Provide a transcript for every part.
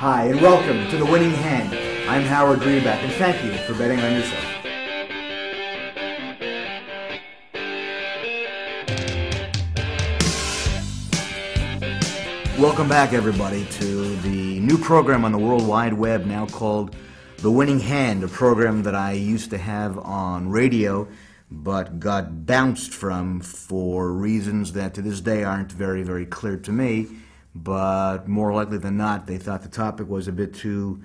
Hi, and welcome to The Winning Hand. I'm Howard Drieback, and thank you for betting on yourself. Welcome back, everybody, to the new program on the World Wide Web now called The Winning Hand, a program that I used to have on radio but got bounced from for reasons that to this day aren't very, very clear to me. But more likely than not, they thought the topic was a bit too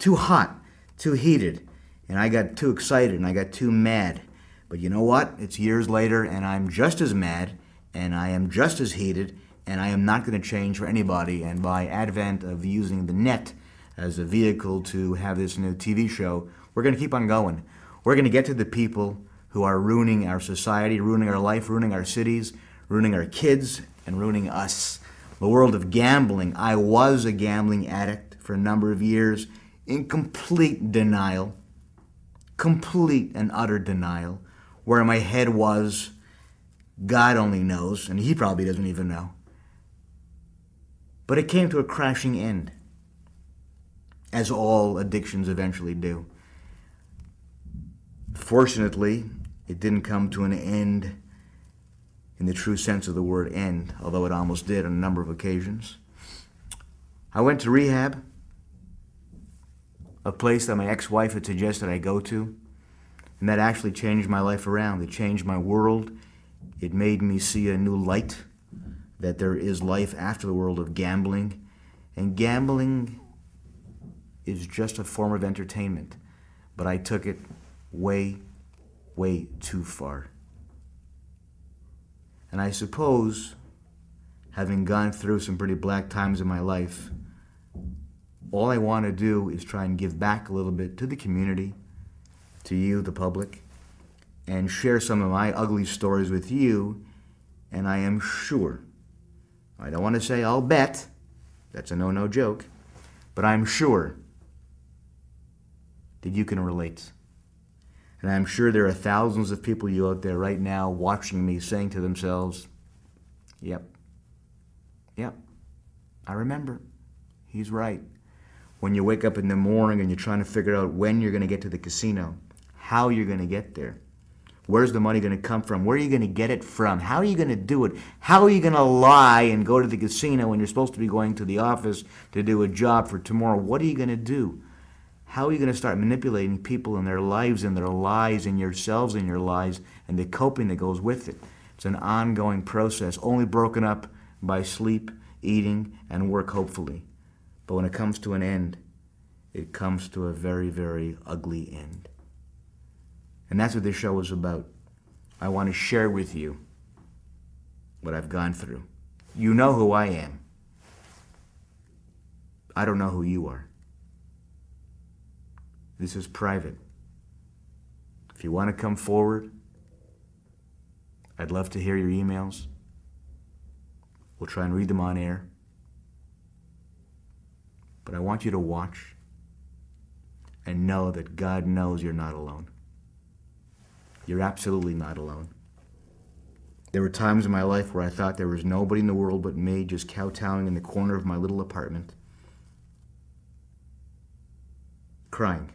hot, too heated, and I got too excited and I got too mad. But you know what? It's years later, and I'm just as mad, and I am just as heated, and I am not going to change for anybody. And by advent of using the net as a vehicle to have this new TV show, we're going to keep on going. We're going to get to the people who are ruining our society, ruining our life, ruining our cities, ruining our kids, and ruining us. The world of gambling. I was a gambling addict for a number of years in complete denial, complete and utter denial. Where my head was, God only knows, and he probably doesn't even know. But it came to a crashing end, as all addictions eventually do. Fortunately, it didn't come to an end in the true sense of the word end, although it almost did on a number of occasions. I went to rehab, a place that my ex-wife had suggested I go to, and that actually changed my life around. It changed my world. It made me see a new light, that there is life after the world of gambling, and gambling is just a form of entertainment, but I took it way, way too far. And I suppose, having gone through some pretty black times in my life, all I want to do is try and give back a little bit to the community, to you, the public, and share some of my ugly stories with you. And I am sure, I don't want to say I'll bet, that's a no-no joke, but I'm sure that you can relate. And I'm sure there are thousands of people you out there right now watching me saying to themselves, yep, I remember. He's right. When you wake up in the morning and you're trying to figure out when you're going to get to the casino, how you're going to get there, where's the money going to come from, where are you going to get it from, how are you going to do it, how are you going to lie and go to the casino when you're supposed to be going to the office to do a job for tomorrow, what are you going to do? How are you going to start manipulating people and their lives and their lies and yourselves and your lies and the coping that goes with it? It's an ongoing process, only broken up by sleep, eating, and work, hopefully. But when it comes to an end, it comes to a very, very ugly end. And that's what this show is about. I want to share with you what I've gone through. You know who I am. I don't know who you are. This is private. If you want to come forward, I'd love to hear your emails. We'll try and read them on air. But I want you to watch and know that God knows you're not alone. You're absolutely not alone. There were times in my life where I thought there was nobody in the world but me, just kowtowing in the corner of my little apartment, crying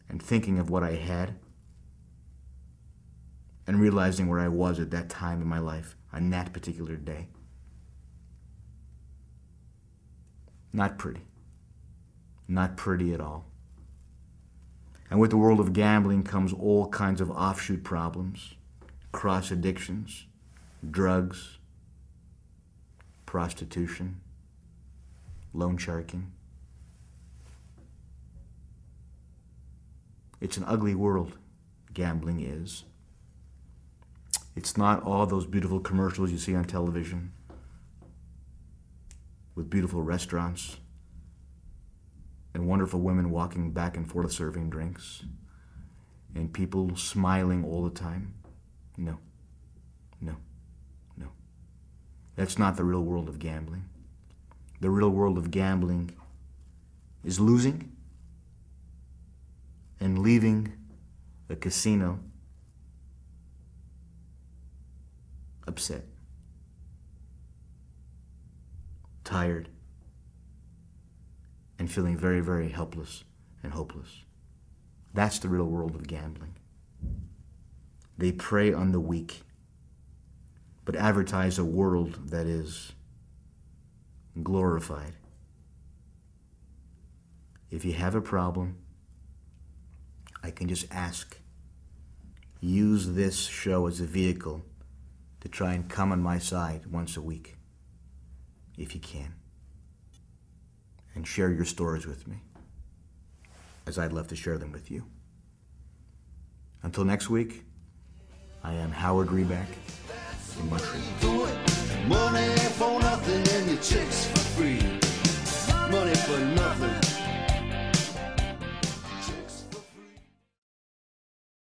and thinking of what I had and realizing where I was at that time in my life on that particular day. Not pretty. Not pretty at all. And with the world of gambling comes all kinds of offshoot problems, cross addictions, drugs, prostitution, loan sharking. It's an ugly world, gambling is. It's not all those beautiful commercials you see on television with beautiful restaurants and wonderful women walking back and forth serving drinks and people smiling all the time. No. That's not the real world of gambling. The real world of gambling is losing and leaving a casino upset, tired, and feeling very, very helpless and hopeless. That's the real world of gambling. They prey on the weak, but advertise a world that is glorified. If you have a problem, I can just ask. Use this show as a vehicle to try and come on my side once a week, if you can. And share your stories with me, as I'd love to share them with you. Until next week, I am Howard Reback in Montreal. Money for nothing and your chicks for free. Money for nothing.